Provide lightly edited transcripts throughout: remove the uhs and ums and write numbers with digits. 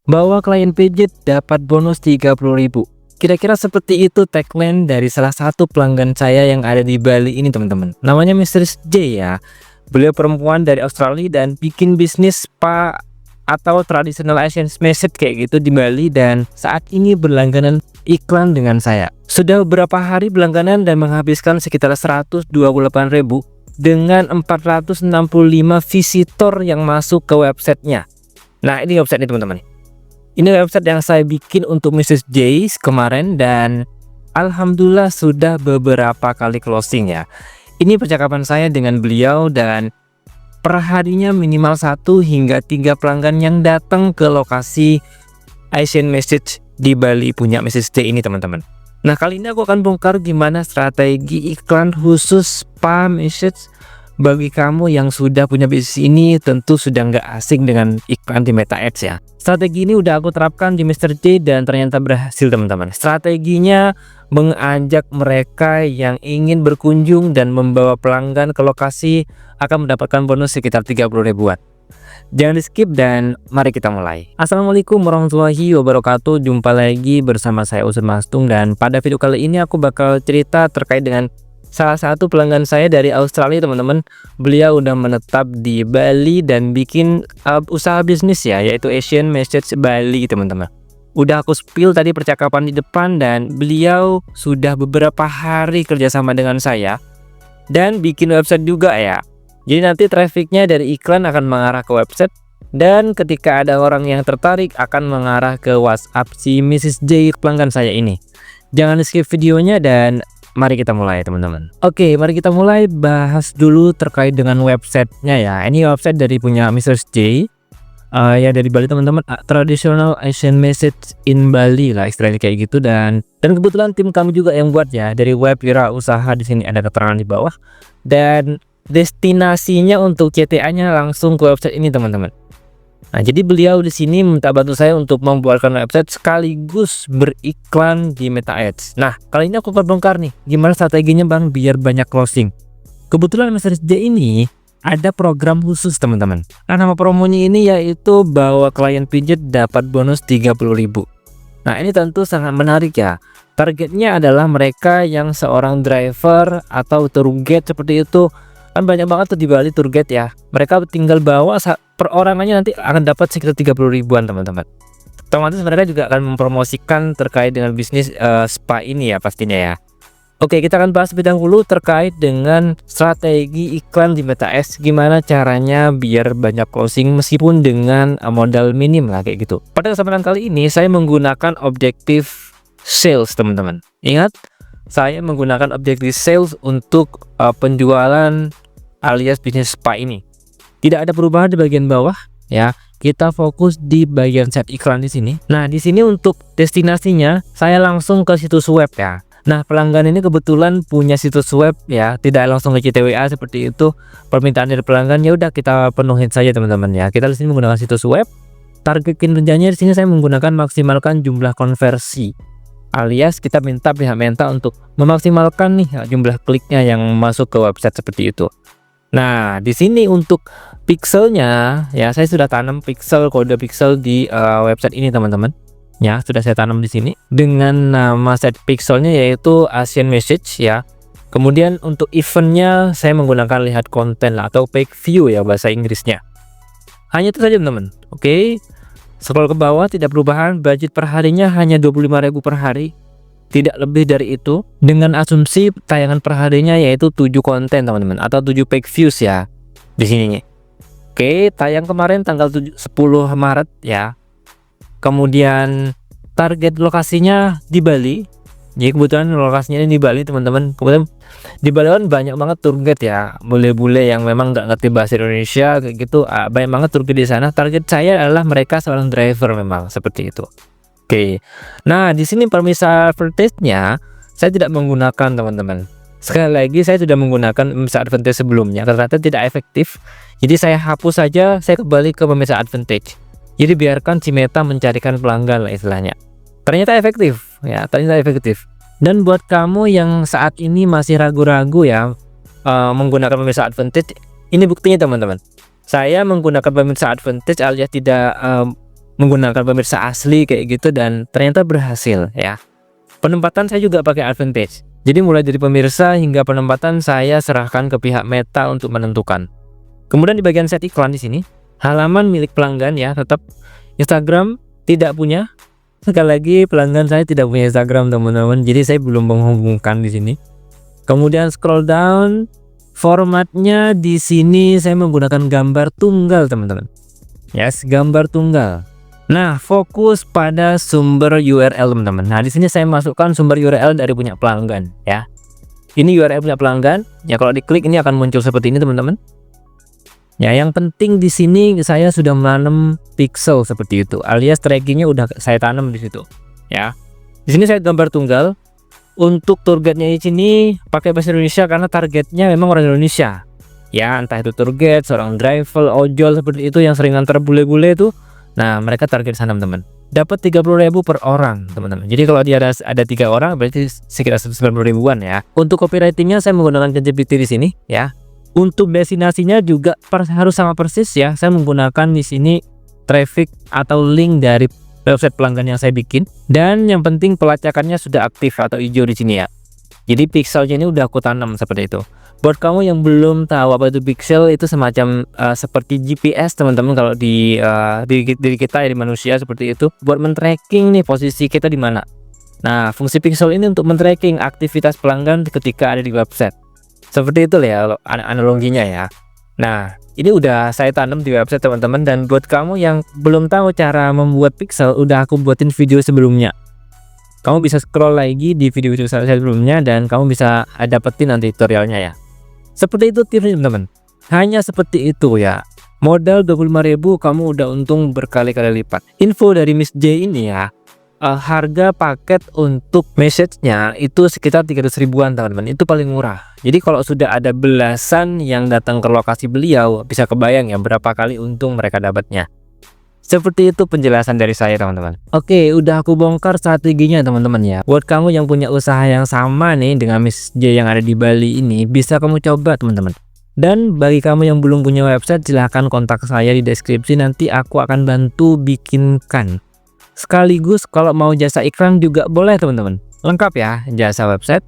Bawa klien pijit dapat bonus 30.000. Kira-kira seperti itu tagline dari salah satu pelanggan saya yang ada di Bali ini, teman-teman. Namanya Mr. J ya. Beliau perempuan dari Australia dan bikin bisnis spa atau traditional Asian massage kayak gitu di Bali, dan saat ini berlangganan iklan dengan saya. Sudah beberapa hari berlangganan dan menghabiskan sekitar 128.000 dengan 465 visitor yang masuk ke websitenya. Nah, ini website ini, teman-teman. Ini website yang saya bikin untuk Mrs. J kemarin dan alhamdulillah sudah beberapa kali closing ya. Ini percakapan saya dengan beliau dan perharinya minimal 1 hingga 3 pelanggan yang datang ke lokasi Asian Message di Bali punya Mrs. J ini, teman-teman. Nah, kali ini aku akan bongkar gimana strategi iklan khusus spa message. Bagi kamu yang sudah punya bisnis ini tentu sudah nggak asing dengan iklan di Meta Ads ya. Strategi ini udah aku terapkan di Mr. J dan ternyata berhasil, teman-teman. Strateginya mengajak mereka yang ingin berkunjung dan membawa pelanggan ke lokasi akan mendapatkan bonus sekitar 30 ribuan. Jangan di skip dan mari kita mulai. Assalamualaikum warahmatullahi wabarakatuh. Jumpa lagi bersama saya Usman Mastung, dan pada video kali ini aku bakal cerita terkait dengan salah satu pelanggan saya dari Australia, teman-teman. Beliau udah menetap di Bali dan bikin usaha bisnis ya, yaitu Asian Message Bali, teman-teman. Udah aku spill tadi percakapan di depan dan beliau sudah beberapa hari kerjasama dengan saya dan bikin website juga ya. Jadi nanti trafficnya dari iklan akan mengarah ke website, dan ketika ada orang yang tertarik akan mengarah ke WhatsApp si Mrs. J pelanggan saya ini. Jangan skip videonya dan mari kita mulai, teman-teman. Oke, mari kita mulai bahas dulu terkait dengan websitenya ya. Ini website dari punya Mr. J ya, dari Bali, teman-teman. Traditional Asian Message in Bali lah istilahnya kayak gitu, dan kebetulan tim kami juga yang buat ya, dari web wirausaha. Di sini ada keterangan di bawah dan destinasinya untuk CTA-nya langsung ke website ini, teman-teman. Nah, jadi beliau di sini minta bantu saya untuk membuatkan website sekaligus beriklan di Meta Ads. Nah, kali ini aku akan bongkar nih gimana strateginya Bang biar banyak closing. Kebetulan Mr. J ini ada program khusus, teman-teman. Nah, nama promonya ini yaitu bawa klien pijat dapat bonus 30.000. Nah, ini tentu sangat menarik ya. Targetnya adalah mereka yang seorang driver atau tour guide seperti itu. Kan banyak banget tuh di Bali tour guide ya. Mereka tinggal bawa perorangannya nanti akan dapat sekitar 30 ribuan, teman-teman. Otomatis mereka juga akan mempromosikan terkait dengan bisnis spa ini ya pastinya ya. Oke, kita akan bahas lebih dahulu terkait dengan strategi iklan di Meta Ads. Gimana caranya biar banyak closing meskipun dengan modal minim lah kayak gitu. Pada kesempatan kali ini saya menggunakan objektif sales, teman-teman. Ingat, saya menggunakan objektif sales untuk penjualan alias bisnis spa ini. Tidak ada perubahan di bagian bawah ya. Kita fokus di bagian set iklan di sini. Nah, di sini untuk destinasinya saya langsung ke situs web ya. Nah, pelanggan ini kebetulan punya situs web ya, tidak langsung ke CTWA seperti itu. Permintaan dari pelanggan ya udah kita penuhin saja, teman-teman ya. Kita di sini menggunakan situs web. Target kinerjanya di sini saya menggunakan maksimalkan jumlah konversi. Alias kita minta pihak Meta untuk memaksimalkan nih jumlah kliknya yang masuk ke website seperti itu. Nah, di sini untuk pixelnya ya, saya sudah tanam kode pixel di website ini, teman-teman. Ya, sudah saya tanam di sini dengan nama set pixelnya yaitu Asian Message ya. Kemudian untuk eventnya saya menggunakan lihat konten lah, atau page view ya bahasa Inggrisnya. Hanya itu saja, teman-teman. Oke. Scroll ke bawah, tidak perubahan. Budget per harinya hanya 25.000 per hari, tidak lebih dari itu, dengan asumsi tayangan per harinya yaitu 7 konten, teman-teman, atau 7 page views ya di sini. Oke, tayang kemarin tanggal 10 Maret ya. Kemudian target lokasinya di Bali. Jadi kebetulan lokasinya ini di Bali, teman-teman. Kemudian di Bali kan banyak banget tour guide ya, bule-bule yang memang nggak ngerti bahasa Indonesia kayak gitu. Banyak banget tour guide di sana. Target saya adalah mereka seorang driver, memang seperti itu. Oke. Nah, di sini permisal advantage-nya saya tidak menggunakan, teman-teman. Sekali lagi saya sudah menggunakan permisal advantage sebelumnya, ternyata tidak efektif. Jadi saya hapus saja, saya kembali ke permisal advantage. Jadi biarkan si Meta mencarikan pelanggan lah istilahnya. Ternyata efektif ya, ternyata efektif. Dan buat kamu yang saat ini masih ragu-ragu ya menggunakan pemirsa advantage, ini buktinya, teman-teman. Saya menggunakan pemirsa advantage alias tidak menggunakan pemirsa asli kayak gitu, dan ternyata berhasil ya. Penempatan saya juga pakai Advantage. Jadi mulai dari pemirsa hingga penempatan saya serahkan ke pihak Meta untuk menentukan. Kemudian di bagian set iklan di sini, halaman milik pelanggan ya, tetap Instagram tidak punya. Sekali lagi pelanggan saya tidak punya Instagram teman-teman, jadi saya belum menghubungkan di sini. Kemudian scroll down, formatnya di sini saya menggunakan gambar tunggal teman-teman. Yes, gambar tunggal. Nah, fokus pada sumber URL teman-teman. Nah, di sini saya masukkan sumber URL dari punya pelanggan ya. Ini URL punya pelanggan. Ya, kalau diklik ini akan muncul seperti ini teman-teman. Ya, yang penting di sini saya sudah menanam pixel seperti itu, alias trackingnya udah saya tanam di situ. Ya, di sini saya gambar tunggal. Untuk tour guide-nya di sini pakai bahasa Indonesia karena targetnya memang orang Indonesia. Ya, entah itu tour guide, seorang driver, ojol seperti itu yang sering antar bule-bule itu. Nah, mereka target sana teman-teman. Dapat 30.000 per orang teman-teman. Jadi kalau dia ada 3 orang berarti sekitar 90 ribuan ya. Untuk copywritingnya saya menggunakan ChatGPT di sini ya. Untuk destinasinya juga harus sama persis ya. Saya menggunakan di sini traffic atau link dari website pelanggan yang saya bikin. Dan yang penting pelacakannya sudah aktif atau hijau di sini ya. Jadi pixelnya ini udah aku tanam seperti itu. Buat kamu yang belum tahu apa itu pixel, itu semacam seperti GPS teman-teman kalau di diri kita ya, di manusia seperti itu. Buat men-tracking nih posisi kita di mana. Nah, fungsi pixel ini untuk men-tracking aktivitas pelanggan ketika ada di website. Seperti itu ya analoginya ya. Nah, ini udah saya tanam di website teman-teman, dan buat kamu yang belum tahu cara membuat pixel, udah aku buatin video sebelumnya. Kamu bisa scroll lagi di video-video saya sebelumnya dan kamu bisa dapetin nanti tutorialnya ya. Seperti itu tipsnya teman-teman. Hanya seperti itu ya. Modal 25.000 kamu udah untung berkali-kali lipat. Info dari Miss J ini ya. Harga paket untuk message-nya itu sekitar 300 ribuan teman-teman. Itu paling murah. Jadi kalau sudah ada belasan yang datang ke lokasi beliau, bisa kebayang ya berapa kali untung mereka dapatnya. Seperti itu penjelasan dari saya teman-teman. Oke, udah aku bongkar strateginya teman-teman ya. Buat kamu yang punya usaha yang sama nih dengan Miss J yang ada di Bali ini, bisa kamu coba teman-teman. Dan bagi kamu yang belum punya website, silahkan kontak saya di deskripsi, nanti aku akan bantu bikinkan. Sekaligus kalau mau jasa iklan juga boleh teman-teman. Lengkap ya, jasa website,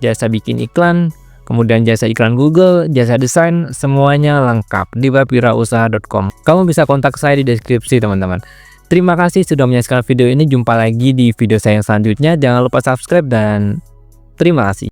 jasa bikin iklan, kemudian jasa iklan Google, jasa desain, semuanya lengkap di webwirausaha.com. Kamu bisa kontak saya di deskripsi teman-teman. Terima kasih sudah menyaksikan video ini. Jumpa lagi di video saya yang selanjutnya. Jangan lupa subscribe dan terima kasih.